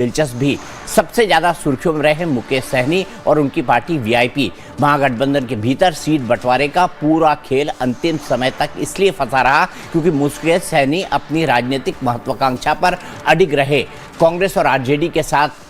दिलचस्प भी। सबसे ज्यादा सुर्खियों में रहे मुकेश सहनी और उनकी पार्टी वीआईपी। महागठबंधन के भीतर सीट बंटवारे का पूरा खेल अंतिम समय तक इसलिए फंसा रहा क्योंकि मुकेश सहनी अपनी राजनीतिक महत्वाकांक्षा पर अडिग रहे। कांग्रेस और आरजेडी के साथ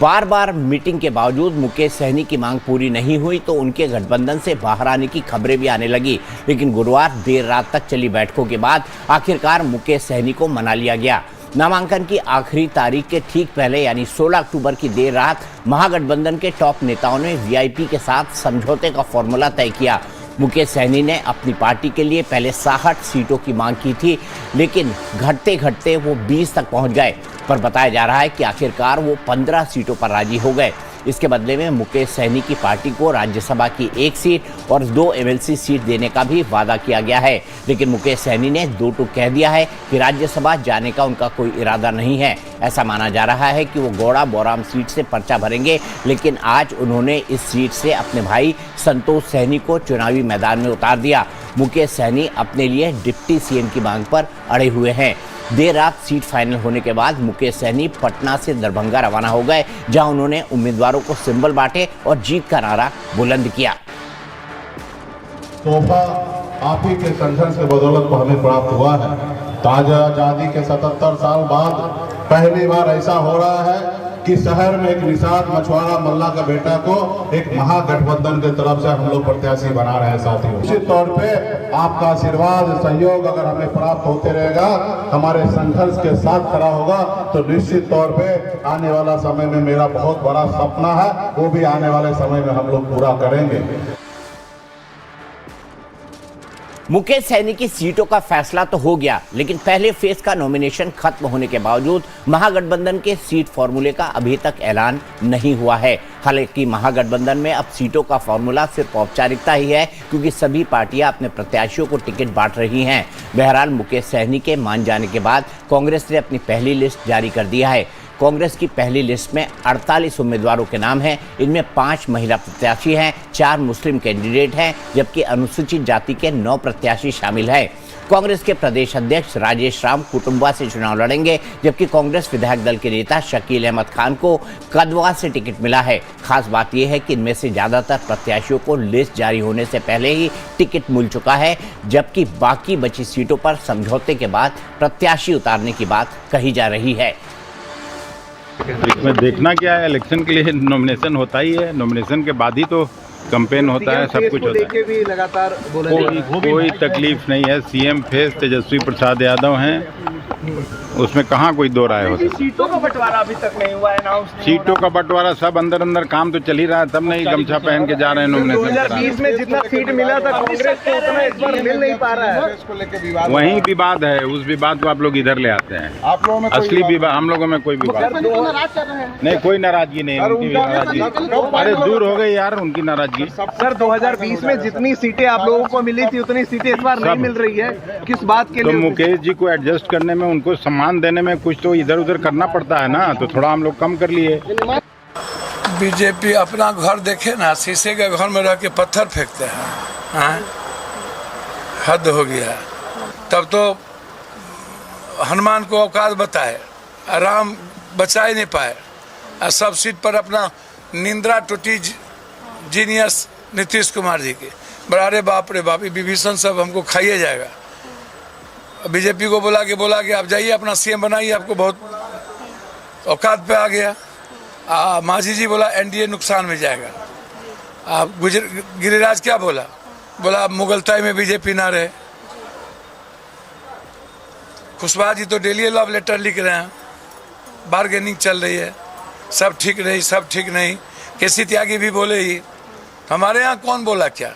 बार बार मीटिंग के बावजूद मुकेश सहनी की मांग पूरी नहीं हुई तो उनके गठबंधन से बाहर आने की खबरें भी आने लगी। लेकिन गुरुवार देर रात तक चली बैठकों के बाद आखिरकार मुकेश सहनी को मना लिया गया। नामांकन की आखिरी तारीख के ठीक पहले यानी 16 अक्टूबर की देर रात महागठबंधन के टॉप नेताओं ने वीआईपी के साथ समझौते का फॉर्मूला तय किया। मुकेश सहनी ने अपनी पार्टी के लिए पहले 60 सीटों की मांग की थी, लेकिन घटते घटते वो 20 तक पहुंच गए। पर बताया जा रहा है कि आखिरकार वो 15 सीटों पर राजी हो गए। इसके बदले में मुकेश सहनी की पार्टी को राज्यसभा की 1 सीट और 2 एमएलसी सीट देने का भी वादा किया गया है। लेकिन मुकेश सहनी ने दो टूक कह दिया है कि राज्यसभा जाने का उनका कोई इरादा नहीं है। ऐसा माना जा रहा है कि वो गौड़ा बोराम सीट से पर्चा भरेंगे, लेकिन आज उन्होंने इस सीट से अपने भाई संतोष सहनी को चुनावी मैदान में उतार दिया। मुकेश सहनी अपने लिए डिप्टी सीएम की मांग पर अड़े हुए हैं। देर रात सीट फाइनल होने के बाद मुकेश सहनी पटना से दरभंगा रवाना हो गए, जहां उन्होंने उम्मीदवारों को सिंबल बांटे और जीत का नारा बुलंद किया। तोहफा आप ही के संघर्ष के बदौलत को हमें प्राप्त हुआ है। ताजा आजादी के 77 साल बाद पहली बार ऐसा हो रहा है कि शहर में एक निषाद मछुआरा मल्ला का बेटा को एक महागठबंधन की तरफ से हम लोग प्रत्याशी बना रहे हैं। साथियों, निश्चित तौर पे आपका आशीर्वाद सहयोग अगर हमें प्राप्त होते रहेगा, हमारे संघर्ष के साथ खड़ा होगा, तो निश्चित तौर पे आने वाला समय में मेरा बहुत बड़ा सपना है, वो भी आने वाले समय में हम लोग पूरा करेंगे। मुकेश सहनी की सीटों का फैसला तो हो गया, लेकिन पहले फेज का नॉमिनेशन खत्म होने के बावजूद महागठबंधन के सीट फॉर्मूले का अभी तक ऐलान नहीं हुआ है। हालांकि महागठबंधन में अब सीटों का फॉर्मूला सिर्फ औपचारिकता ही है, क्योंकि सभी पार्टियां अपने प्रत्याशियों को टिकट बांट रही हैं। बहरहाल मुकेश सहनी के मान जाने के बाद कांग्रेस ने अपनी पहली लिस्ट जारी कर दिया है। कांग्रेस की पहली लिस्ट में 48 उम्मीदवारों के नाम हैं। इनमें 5 महिला प्रत्याशी हैं, 4 मुस्लिम कैंडिडेट हैं, जबकि अनुसूचित जाति के 9 प्रत्याशी शामिल हैं। कांग्रेस के प्रदेश अध्यक्ष राजेश राम कुटुंबा से चुनाव लड़ेंगे, जबकि कांग्रेस विधायक दल के नेता शकील अहमद खान को कदवा से टिकट मिला है। खास बात यह है कि इनमें से ज्यादातर प्रत्याशियों को लिस्ट जारी होने से पहले ही टिकट मिल चुका है, जबकि बाकी बची सीटों पर समझौते के बाद प्रत्याशी उतारने की बात कही जा रही है। इसमें देखना क्या है, इलेक्शन के लिए नॉमिनेशन होता ही है, नॉमिनेशन के बाद ही तो कैंपेन होता है, सब कुछ होता है। भी लगातार कोई तकलीफ नहीं है। सीएम फेस तेजस्वी प्रसाद यादव हैं, उसमें कहाँ कोई दो राय होता है। सीटों का बंटवारा अभी तक नहीं हुआ है, सीटों का बंटवारा सब अंदर अंदर काम तो चल ही रहा है, तब नहीं गमछा पहन के जा रहे हैं नॉमिनेशन। 2020 में जितना सीट मिला था कांग्रेस को उतना इस बार मिल नहीं पा रहा है। वही विवाद है, उस विवाद को आप लोग इधर ले आते हैं। आप लोगों में असली विवाद, हम लोगों में कोई विवाद नहीं, कोई नाराजगी नहीं, उनकी नाराजगी अरे दूर हो गई यार, उनकी नाराजगी। सर 2020 में जितनी सीटें आप लोगों को मिली थी उतनी सीटें इस बार नहीं मिल रही है, किस बात के लिए? तो मुकेश जी को एडजस्ट करने में, उनको सम्मान देने में कुछ तो इधर उधर करना पड़ता है ना, तो थोड़ा हम लोग कम कर लिए। बीजेपी अपना घर देखे ना, शीशे के घर में रह के पत्थर फेंकते हैं। हाँ? हद हो गया। तब तो हनुमान को औकात बताए, राम बचा ही नहीं पाए। सब सीट पर अपना निंद्रा टूटी जीनियस नीतीश कुमार जी की। बड़े बाप रे बाप, विभीषण सब हमको खाइए जाएगा। बीजेपी को बोला कि आप जाइए अपना सीएम बनाइए, आपको बहुत औकात पे आ गया। मांझी जी बोला एनडीए नुकसान में जाएगा। गिरिराज क्या बोला मुगलताई में बीजेपी ना रहे। कुशवाहा जी तो डेली लव लेटर लिख रहे हैं, बार्गेनिंग चल रही है, सब ठीक नहीं। केसी त्यागी भी बोले ही। हमारे यहाँ कौन बोला क्या?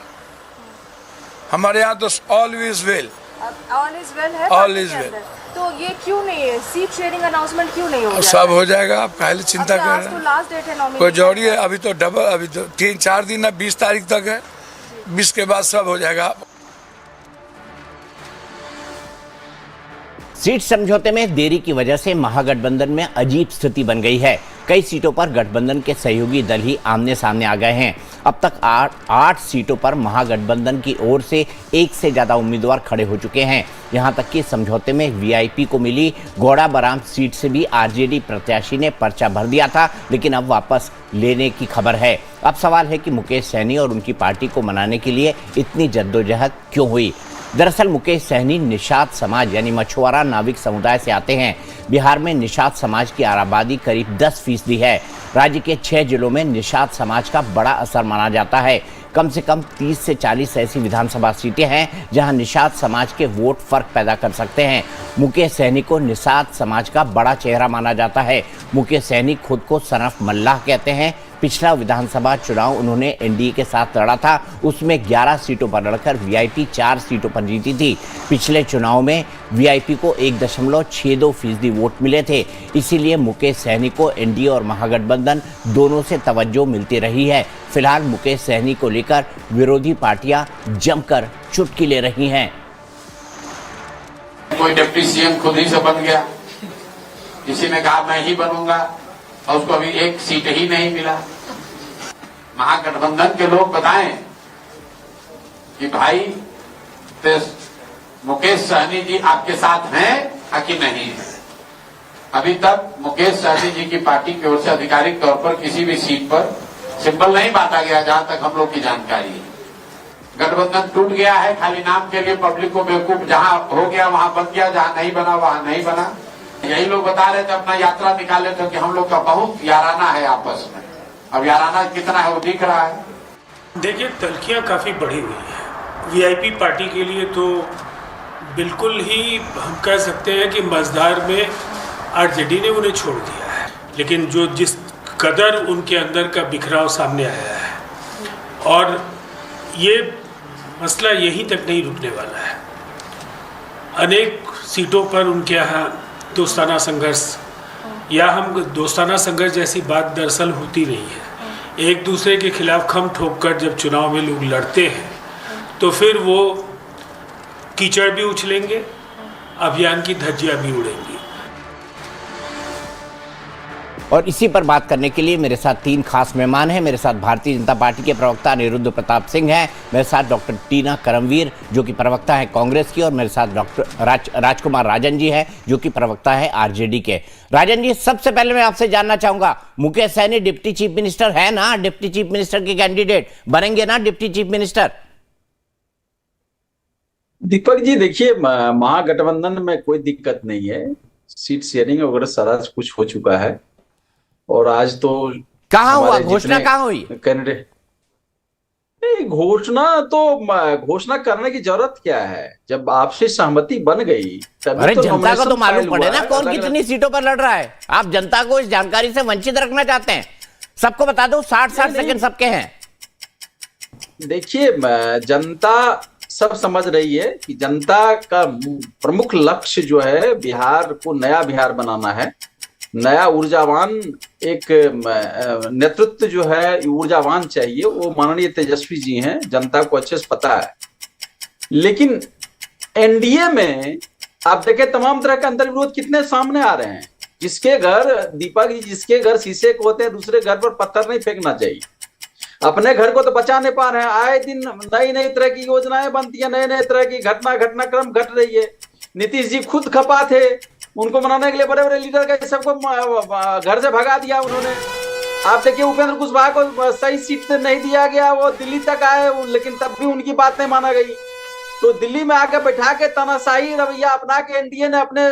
हमारे यहाँ तो ऑल इज वेल है, ऑल इज वेल। तो ये क्यों नहीं है, सीट शेयरिंग अनाउंसमेंट क्यों नहीं हो गया? सब हो जाएगा, आप काहे चिंता कर रहे हैं? लास्ट डेट है नॉमिनेशन, कोई जरूरी है? अभी तो डबल, अभी तो 3-4 दिन है, 20 तारीख तक है। 20 के बाद सब हो जाएगा। सीट समझौते में देरी की वजह से महागठबंधन में अजीब स्थिति बन गई है। कई सीटों पर गठबंधन के सहयोगी दल ही आमने सामने आ गए हैं। अब तक 8 सीटों पर महागठबंधन की ओर से 1 से ज़्यादा उम्मीदवार खड़े हो चुके हैं। यहां तक कि समझौते में वीआईपी को मिली गौड़ा बराम सीट से भी आरजेडी प्रत्याशी ने पर्चा भर दिया था, लेकिन अब वापस लेने की खबर है। अब सवाल है कि मुकेश सहनी और उनकी पार्टी को मनाने के लिए इतनी जद्दोजहद क्यों हुई। दरअसल मुकेश सहनी निषाद समाज यानी मछुआरा नाविक समुदाय से आते हैं। बिहार में निषाद समाज की आबादी करीब 10% है। राज्य के 6 जिलों में निषाद समाज का बड़ा असर माना जाता है। कम से कम 30 से 40 ऐसी विधानसभा सीटें हैं जहां निषाद समाज के वोट फर्क पैदा कर सकते हैं। मुकेश सहनी को निषाद समाज का बड़ा चेहरा माना जाता है। मुकेश सहनी खुद को सनफ मल्लाह कहते हैं। पिछला विधानसभा चुनाव उन्होंने एनडीए के साथ लड़ा था, उसमें 11 सीटों पर लड़कर वीआईपी 4 सीटों पर जीती थी। पिछले चुनाव में वीआईपी को 1.62% वोट मिले थे। इसीलिए मुकेश सहनी को एनडीए और महागठबंधन दोनों से तवज्जो मिलती रही है। फिलहाल मुकेश सहनी को लेकर विरोधी पार्टियां जमकर चुटकी ले रही हैं। कोई डिप्टी सीएम खुद ही से बन गया, किसी ने कहा मैं ही बनूंगा और उसको अभी 1 सीट ही नहीं मिला। महागठबंधन के लोग बताएं कि भाई मुकेश सहनी जी आपके साथ हैं या कि नहीं है। अभी तक मुकेश सहनी जी की पार्टी की ओर से आधिकारिक तौर पर किसी भी सीट पर सिंबल नहीं बांटा गया, जहां तक हम लोग की जानकारी है। गठबंधन टूट गया है, खाली नाम के लिए पब्लिक को बेवकूफ, जहां हो गया वहां बन गया, जहां नहीं बना वहां नहीं बना। यही लोग बता रहे थे, अपना यात्रा निकाले थे कि हम लोग का बहुत याराना है आपस में। अब याराना कितना है वो दिख रहा है। देखिए, तलखियां काफी बढ़ी हुई है वीआईपी पार्टी के लिए। तो बिल्कुल ही हम कह सकते हैं कि मझधार में आरजेडी ने उन्हें छोड़ दिया है, लेकिन जो जिस कदर उनके अंदर का बिखराव सामने आया है, और ये मसला यहीं तक नहीं रुकने वाला है। अनेक सीटों पर उनके यहाँ दोस्ताना संघर्ष, या हम दोस्ताना संघर्ष जैसी बात दरअसल होती नहीं है। एक दूसरे के खिलाफ खम ठोक कर जब चुनाव में लोग लड़ते हैं तो फिर वो कीचड़ भी उछलेंगे, अभियान की धज्जियां भी उड़ेंगी। और इसी पर बात करने के लिए मेरे साथ 3 खास मेहमान हैं। मेरे साथ भारतीय जनता पार्टी के प्रवक्ता अनिरुद्ध प्रताप सिंह हैं, मेरे साथ डॉक्टर टीना करमवीर जो कि प्रवक्ता है कांग्रेस की, और मेरे साथ डॉक्टर राजकुमार राजन जी हैं जो कि प्रवक्ता है आरजेडी के। राजन जी, सबसे पहले मैं आपसे जानना चाहूंगा, Mukesh Sahani deputy chief minister है ना? डिप्टी चीफ मिनिस्टर के कैंडिडेट बनेंगे ना deputy chief minister? Deepak ji, देखिए, महागठबंधन में कोई दिक्कत नहीं है। सीट शेयरिंग वगैरह सारा कुछ हो चुका है, और आज तो कहाँ हुआ घोषणा, कहाँ हुई कैंडिडेट? घोषणा करने की जरूरत क्या है? जब आपसे सहमति बन गई तभी अरे तो जनता को तो मालूम पड़े ना कौन अलग कितनी सीटों पर लड़ रहा है। आप जनता को इस जानकारी से वंचित रखना चाहते हैं? सबको बता दो, 60 सेकंड सबके हैं। देखिए, जनता सब समझ रही है कि जनता का प्रमुख लक्ष्य जो है बिहार को नया बिहार बनाना है। नया ऊर्जावान एक नेतृत्व जो है ऊर्जावान चाहिए, वो माननीय तेजस्वी जी हैं, जनता को अच्छे से पता है। लेकिन एनडीए में आप देखें तमाम तरह के अंतर्विरोध कितने सामने आ रहे हैं। जिसके घर, दीपक जी, जिसके घर शीशे के होते हैं दूसरे घर पर पत्थर नहीं फेंकना चाहिए। अपने घर को तो बचा नहीं पा रहे हैं। आए दिन नई नई तरह की योजनाएं बनती है, नए नए तरह की घटनाक्रम घट रही है। नीतीश जी खुद खपा थे, उनको मनाने के लिए बड़े बड़े लीडर का सबको घर से भगा दिया उन्होंने। आप देखिए, उपेंद्र कुशवाहा को सही सीट नहीं दिया गया, वो दिल्ली तक आए, लेकिन तब भी उनकी बात नहीं माना गई। तो दिल्ली में आके बैठा के तानाशाही रवैया अपना के एनडीए ने अपने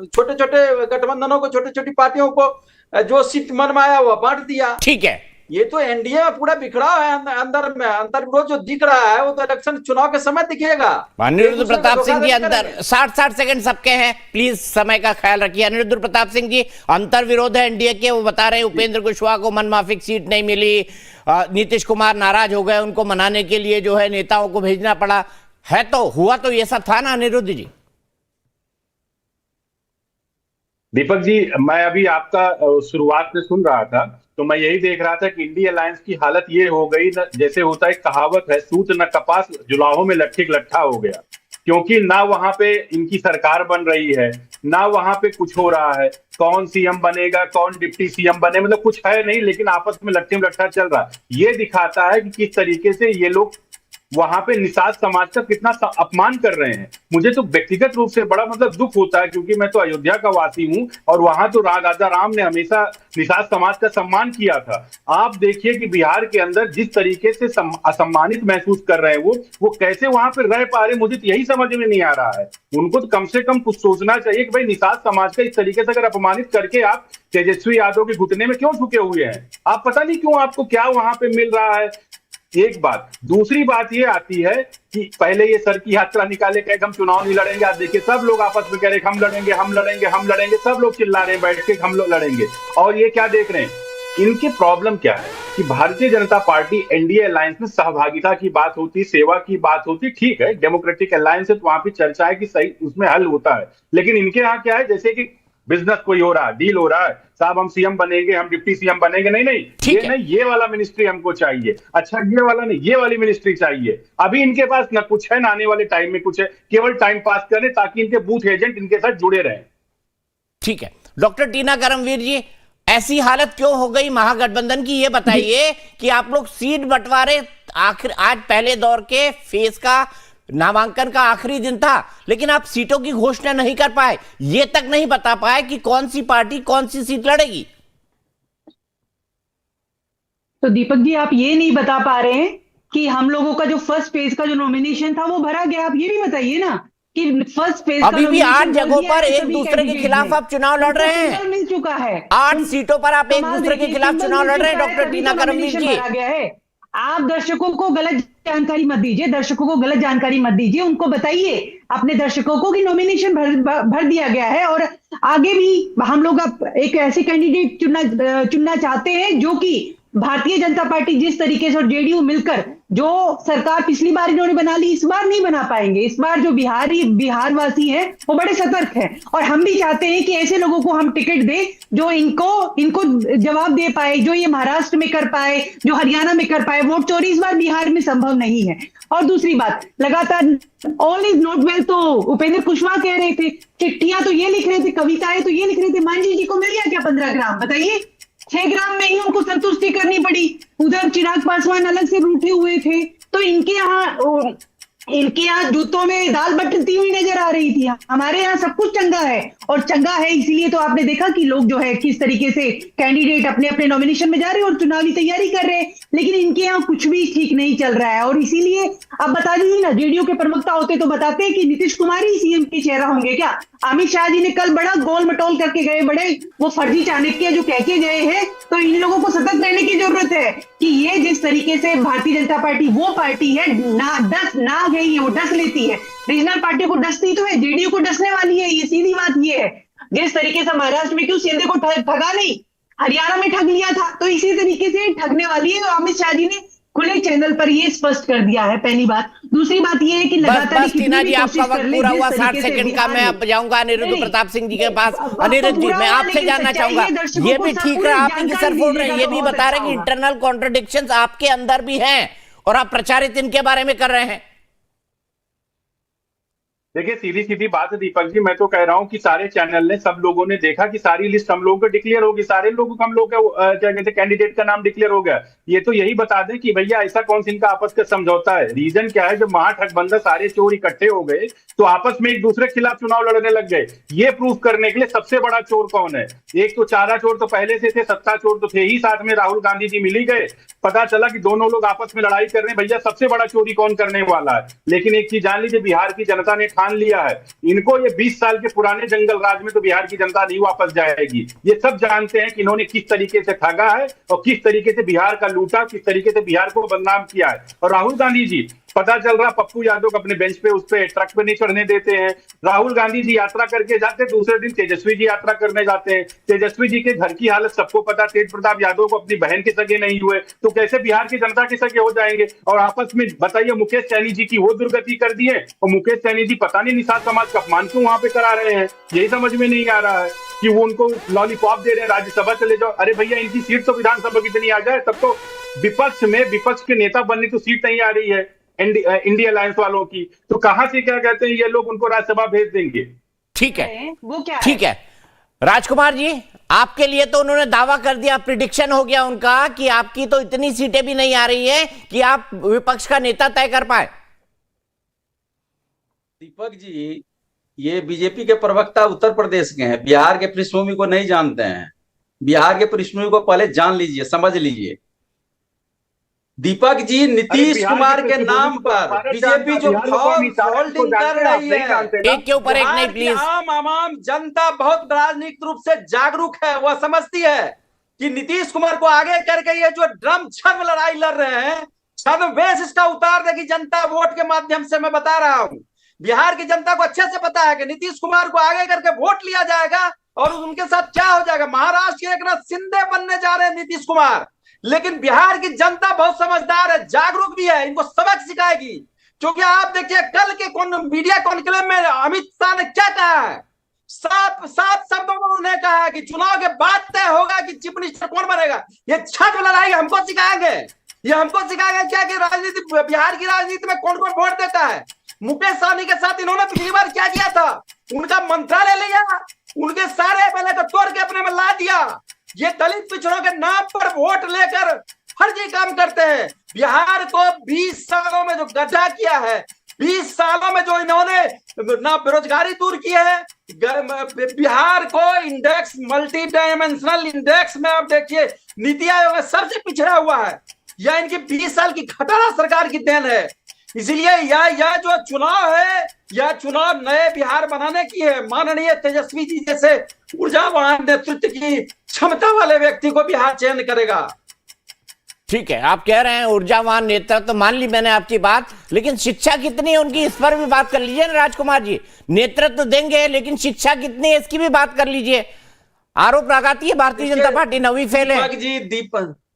छोटे छोटे गठबंधनों को, छोटी छोटी पार्टियों को जो सीट मन में आया वो बांट दिया। ठीक है, ये तो एनडीए में पूरा बिखराव है अंदर में। अंतर्विरोध जो दिख रहा है वो तो इलेक्शन चुनाव के समय दिखेगा। अनिरुद्ध प्रताप सिंह जी, अंदर 60 सेकंड सबके हैं, प्लीज समय का ख्याल रखिए। अनिरुद्ध प्रताप सिंह जी, अंतर्विरोध है एनडीए के, वो बता रहे हैं उपेंद्र कुशवाहा को मनमाफिक सीट नहीं मिली, नीतीश कुमार नाराज हो गए, उनको मनाने के लिए जो है नेताओं को भेजना पड़ा है। तो हुआ तो ये सब था ना अनिरुद्ध जी? दीपक जी, मैं अभी आपका शुरुआत में सुन रहा था तो मैं यही देख रहा था कि इंडिया अलायंस की हालत ये हो गई, जैसे होता है कहावत है, सूत न कपास जुलाहों में लट्ठिक लट्ठा हो गया। क्योंकि ना वहां पे इनकी सरकार बन रही है, ना वहां पे कुछ हो रहा है। कौन सीएम बनेगा, कौन डिप्टी सीएम बने, मतलब कुछ है नहीं, लेकिन आपस में लट्ठे में लट्ठा चल रहा है। ये दिखाता है कि किस तरीके से ये लोग वहां पे निषाद समाज का कितना अपमान कर रहे हैं। मुझे तो व्यक्तिगत रूप से बड़ा मतलब दुख होता है, क्योंकि मैं तो अयोध्या का वासी हूं और वहां तो राजा राम ने हमेशा निषाद समाज का सम्मान किया था। आप देखिए कि बिहार के अंदर जिस तरीके से असम्मानित महसूस कर रहे हैं वो कैसे वहां पे रह पा रहे, मुझे तो यही समझ में नहीं आ रहा है। उनको तो कम से कम कुछ सोचना चाहिए कि भाई निषाद समाज का इस तरीके से अगर अपमानित करके आप तेजस्वी यादव के घुटने में क्यों झुके हुए हैं? आप पता नहीं क्यों, आपको क्या वहां पे मिल रहा है। एक बात, दूसरी बात ये आती है कि पहले ये सर की यात्रा निकाले कहे हम चुनाव नहीं लड़ेंगे। आज देखिए सब लोग आपस में कह रहे हम लड़ेंगे, हम लड़ेंगे, हम लड़ेंगे, सब लोग चिल्ला रहे हैं बैठ के हम लोग लड़ेंगे। और ये क्या देख रहे हैं, इनके प्रॉब्लम क्या है कि Bharatiya Janata party NDA alliance में सहभागिता की बात होती, सेवा की बात होती, ठीक है, डेमोक्रेटिक अलायंस है तो वहां पे चर्चा है कि सही उसमें हल होता है। लेकिन इनके यहाँ क्या है, जैसे कि बिजनेस कोई हो रहा है, डील हो रहा है, साहब हम सीएम बनेंगे, हम डिप्टी सीएम बनेंगे, नहीं ये नहीं, ये वाला मिनिस्ट्री हमको चाहिए, अच्छा ये वाला नहीं, ये वाली मिनिस्ट्री चाहिए। अभी इनके पास ना कुछ है, ना आने वाले टाइम में कुछ है, केवल टाइम पास करें ताकि इनके बूथ एजेंट इनके साथ जुड़े रहें। ठीक है, डॉक्टर टीना करमवीर जी, ऐसी हालत क्यों हो गई महागठबंधन की, ये बताइए कि आप लोग सीट बंटवारे आखिर आज पहले दौर के फेज का नामांकन का आखिरी दिन था, लेकिन आप सीटों की घोषणा नहीं कर पाए, ये तक नहीं बता पाए कि कौन सी पार्टी कौन सी सीट लड़ेगी। तो दीपक जी, आप ये नहीं बता पा रहे हैं कि हम लोगों का जो फर्स्ट फेज का जो नॉमिनेशन था वो भरा गया। आप ये भी बताइए ना कि फर्स्ट फेज अभी भी 8 जगहों पर एक दूसरे के खिलाफ आप चुनाव लड़ रहे हैं, मिल चुका है 8 सीटों पर आप एक दूसरे के खिलाफ चुनाव लड़ रहे हैं। डॉक्टर टीना करमवीर जी, आप दर्शकों को गलत जानकारी मत दीजिए, दर्शकों को गलत जानकारी मत दीजिए, उनको बताइए अपने दर्शकों को कि नॉमिनेशन भर दिया गया है और आगे भी हम लोग अब एक ऐसे कैंडिडेट चुनना चाहते हैं जो कि भारतीय जनता पार्टी जिस तरीके से और जेडीयू मिलकर जो सरकार पिछली बार इन्होंने बना ली, इस बार नहीं बना पाएंगे। इस बार जो बिहार वासी हैं वो बड़े सतर्क हैं और हम भी चाहते हैं कि ऐसे लोगों को हम टिकट दें जो इनको जवाब दे पाए, जो ये महाराष्ट्र में कर पाए, जो हरियाणा में कर पाए। वोट चोरी इस बार बिहार में संभव नहीं है। और दूसरी बात, लगातार ऑल इज नॉट वेल तो उपेंद्र कुशवाहा कह रहे थे, चिट्ठियां तो ये लिख रहे थे, कविताएं तो ये लिख रहे थे। मांझी जी को मिल गया क्या 15 ग्राम? बताइए, 6 ग्राम में ही उनको संतुष्टि करनी पड़ी। उधर चिराग पासवान अलग से रूठे हुए थे, तो इनके यहाँ जूतों में दाल बटती हुई नजर आ रही थी। हमारे यहाँ सब कुछ चंगा है और चंगा है, इसीलिए तो आपने देखा कि लोग जो है किस तरीके से कैंडिडेट अपने अपने नॉमिनेशन में जा रहे हैं और चुनावी तैयारी कर रहे हैं। लेकिन इनके यहाँ कुछ भी ठीक नहीं चल रहा है और इसीलिए आप बता दीजिए ना, जेडीयू के प्रवक्ता होते तो बताते कि नीतीश कुमार ही सीएम के चेहरा होंगे क्या? अमित शाह जी ने कल बड़ा गोल मटोल करके गए, बड़े वो फर्जी चाणक्य जो कह के गए हैं। तो इन लोगों को सतर्क रहने की जरूरत है कि ये जिस तरीके से भारतीय जनता पार्टी वो पार्टी है ना गई है, वो डस लेती है। रीजनल पार्टी को डसती तो है, जेडीयू को डसने वाली है, ये सीधी बात ये है। जिस तरीके से महाराष्ट्र में क्यों शिंदे को ठगा नहीं, हरियाणा में ठग लिया था, तो इसी तरीके से ठगने वाली है। तो अमित शाह जी ने खुले चैनल पर ये स्पष्ट कर दिया है, पहली बात। दूसरी बात ये है कि लगातार टीना जी, आपका वक्त पूरा हुआ, 60 सेकंड का। मैं अब जाऊंगा अनिरुद्ध प्रताप सिंह जी के पास। अनिरुद्ध जी, मैं आपसे जानना चाहूंगा, ये भी ठीक है, आप इनकी सर फोड़ रहे हैं, ये भी बता रहे हैं कि इंटरनल कॉन्ट्रडिक्शंस आपके अंदर भी हैं और आप प्रचारित इनके बारे में कर रहे हैं। देखिए, सीधी सीधी बात है दीपक जी, मैं तो कह रहा हूं कि सारे चैनल ने, सब लोगों ने देखा कि सारी लिस्ट हम लोगों को डिक्लेयर होगी, सारे लोगों को हम लोग का क्या कहते हैं कैंडिडेट का नाम डिक्लेयर हो गया। ये तो यही बता दें कि भैया ऐसा कौन सा इनका आपस का समझौता है। रीजन क्या है, जब महाठगबंधन सारे चोर इकट्ठे हो गए तो आपस में एक दूसरे के खिलाफ चुनाव लड़ने लग गए। ये प्रूफ करने के लिए सबसे बड़ा चोर कौन है? एक तो चारा चोर तो पहले से थे, सत्ता चोर तो थे ही, साथ में राहुल गांधी जी मिल ही गए। पता चला कि दोनों लोग आपस में लड़ाई कर रहे हैं, भैया सबसे बड़ा चोरी कौन करने वाला है। लेकिन एक चीज जान लीजिए, बिहार की जनता ने ठान लिया है, इनको ये 20 साल के पुराने जंगल राज में तो बिहार की जनता नहीं वापस जाएगी। ये सब जानते हैं कि इन्होंने किस तरीके से ठगा है और किस तरीके से बिहार का लूटा, किस तरीके से बिहार को बदनाम किया है। और राहुल गांधी जी, पता चल रहा पप्पू यादव को अपने बेंच पे उस पे ट्रक पे नहीं चढ़ने देते हैं। राहुल गांधी जी यात्रा करके जाते, दूसरे दिन तेजस्वी जी यात्रा करने जाते हैं। तेजस्वी जी के घर की हालत सबको पता, तेज प्रताप यादव को अपनी बहन के सगे नहीं हुए तो कैसे बिहार की जनता के सगे हो जाएंगे। और आपस में बताइए, मुकेश सैनी जी की वो दुर्गति कर दी है और मुकेश सैनी जी पता नहीं निषाद समाज का अपमान क्यों वहां पे करा रहे हैं। यही समझ में नहीं आ रहा है कि वो उनको लॉलीपॉप दे रहे हैं, राज्यसभा चले जाओ। अरे भैया, इनकी सीट तो विधानसभा कितनी आ जाए, तब तो विपक्ष में विपक्ष के नेता बनने तो सीट नहीं आ रही है। इंडिया अलायंस वालों की, तो कहां से क्या कहते हैं ये लोग उनको राज्यसभा भेज देंगे। ठीक है, वो क्या है? ठीक है राजकुमार जी, आपके लिए तो उन्होंने दावा कर दिया, प्रिडिक्शन हो गया उनका कि आपकी तो इतनी सीटें भी नहीं आ रही है कि आप विपक्ष का नेता तय कर पाए। दीपक जी, ये बीजेपी के प्रवक्ता उत्तर प्रदेश के हैं, बिहार के पृष्ठभूमि को नहीं जानते हैं। बिहार के पृष्ठभूमि को पहले जान लीजिए, समझ लीजिए। दीपक जी, नीतीश कुमार के नाम पर बीजेपी जो होल्डिंग कर रही है, एक के ऊपर एक नहीं प्लीज। आम जनता बहुत राजनीतिक रूप से जागरूक है, वह समझती है कि नीतीश कुमार को आगे करके ये जो ड्रम छद्म लड़ाई लड़ रहे हैं, छद्म बेस इसका उतार देगी जनता वोट के माध्यम से। मैं बता रहा हूं, बिहार की जनता को अच्छे से पता है कि नीतीश कुमार को आगे करके वोट लिया जाएगा और उनके साथ क्या हो जाएगा। महाराष्ट्र के एकनाथ शिंदे बनने जा रहे हैं नीतीश कुमार, लेकिन बिहार की जनता बहुत समझदार है, जागरूक भी है, इनको सबक सिखाएगी। क्योंकि आप देखिए कल के मीडिया कॉन्क्लेव में अमित शाह ने क्या कहा है, साफ शब्दों में उन्होंने कहा कि चुनाव के बाद तय होगा कि चीफ मिनिस्टर कौन बनेगा। ये छद्म लड़ाई हमको सिखाएंगे, ये हमको सिखाएंगे क्या कि राजनीति, बिहार की राजनीति में कौन कौन वोट देता है। मुकेश सहनी के साथ इन्होंने पिछली बार क्या किया था, उनका मंत्रालय लिया, उनके सारे एमएलए को तोड़ के अपने में ला दिया। ये दलित पिछड़ों के नाम पर वोट लेकर फर्जी काम करते हैं। बिहार को 20 सालों में जो गड्ढा किया है, 20 सालों में जो इन्होंने ना बेरोजगारी दूर की है, बिहार को इंडेक्स, मल्टी डायमेंशनल इंडेक्स में आप देखिए नीति आयोग में सबसे पिछड़ा हुआ है। यह इनकी 20 साल की खटारा सरकार की देन है। इसीलिए यह जो चुनाव है, यह चुनाव नए बिहार बनाने की है। माननीय तेजस्वी जी जैसे ऊर्जावान नेतृत्व की क्षमता वाले व्यक्ति को बिहार चयन करेगा। ठीक है, आप कह रहे हैं ऊर्जावान नेता, तो मान ली मैंने आपकी बात, लेकिन शिक्षा कितनी है उनकी, इस पर भी बात कर लीजिए ना राजकुमार जी। नेतृत्व तो देंगे, लेकिन शिक्षा कितनी है इसकी भी बात कर लीजिए। आरोप लगाती है भारतीय जनता पार्टी 9वीं फेल है।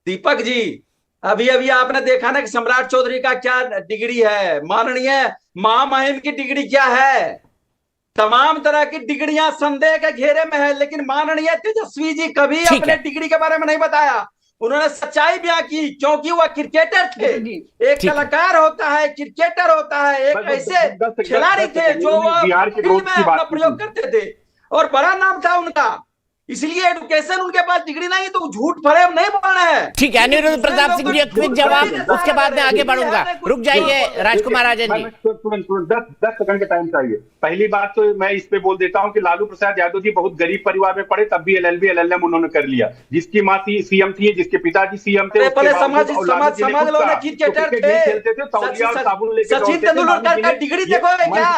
दीपक जी, अभी आपने देखा ना कि सम्राट चौधरी का क्या डिग्री है, माननीय महामहिम की डिग्री क्या है। तमाम तरह की डिग्रियां संदेह के घेरे में है, लेकिन माननीय तेजस्वी जी कभी अपने डिग्री के बारे में नहीं बताया। उन्होंने सच्चाई बयां की, क्योंकि वह क्रिकेटर थे। एक कलाकार होता है, क्रिकेटर होता है, एक ऐसे खिलाड़ी थे जो अपना प्रयोग करते थे और बड़ा नाम था उनका। इसलिए एजुकेशन उनके पास डिग्री नहीं, तो झूठ फरेब नहीं बोल रहे हैं। ठीक है, अनिरुद्ध प्रताप सिंह जी क्विक जवाब, उसके बाद में आगे बढ़ूंगा। रुक जाइए राजकुमार राजन जी, 10 सेकंड का टाइम चाहिए। पहली बात तो मैं इस पे बोल देता हूं कि लालू प्रसाद यादव जी बहुत गरीब परिवार में पढ़े, तब भी LLB LLM उन्होंने कर लिया। जिसकी माँ सीएम थी, जिसके पिताजी सीएम थे, समझ लो ना, क्रिकेटर थे। सचिन तेंदुलकर का डिग्री देखो क्या,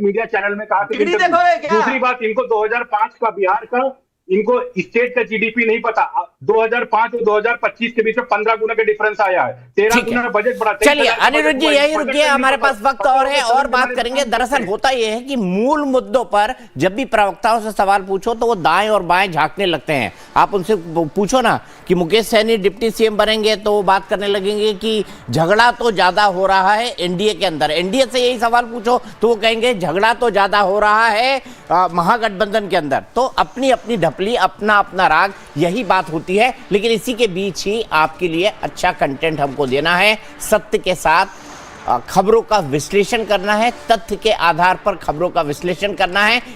मीडिया चैनल में कहा। दूसरी बात, इनको 2005 का बिहार का, इनको स्टेट का जीडीपी नहीं पता। 2005 और 2025 के बीच में 15 गुना का डिफरेंस आया है, 13 गुना का बजट बढ़ा। चलिए अनिरुद्ध जी यही रुकिए, हमारे पास वक्त और है और बात करेंगे। दरअसल होता यह है कि मूल मुद्दों पर जब भी प्रवक्ताओं से सवाल पूछो तो वो दाएं और बाएं झांकने लगते हैं। आप उनसे पूछो ना कि मुकेश सहनी डिप्टी सीएम बनेंगे, तो वो बात करने लगेंगे कि झगड़ा तो ज्यादा हो रहा है एनडीए के अंदर। एनडीए से यही सवाल पूछो तो वो कहेंगे झगड़ा तो ज्यादा हो रहा है महागठबंधन के अंदर। तो अपनी अपनी ढपली, अपना अपना राग, यही बात होती है। लेकिन इसी के बीच ही आपके लिए अच्छा कंटेंट हमको देना है, सत्य के साथ खबरों का विश्लेषण करना है, तथ्य के आधार पर खबरों का विश्लेषण करना है।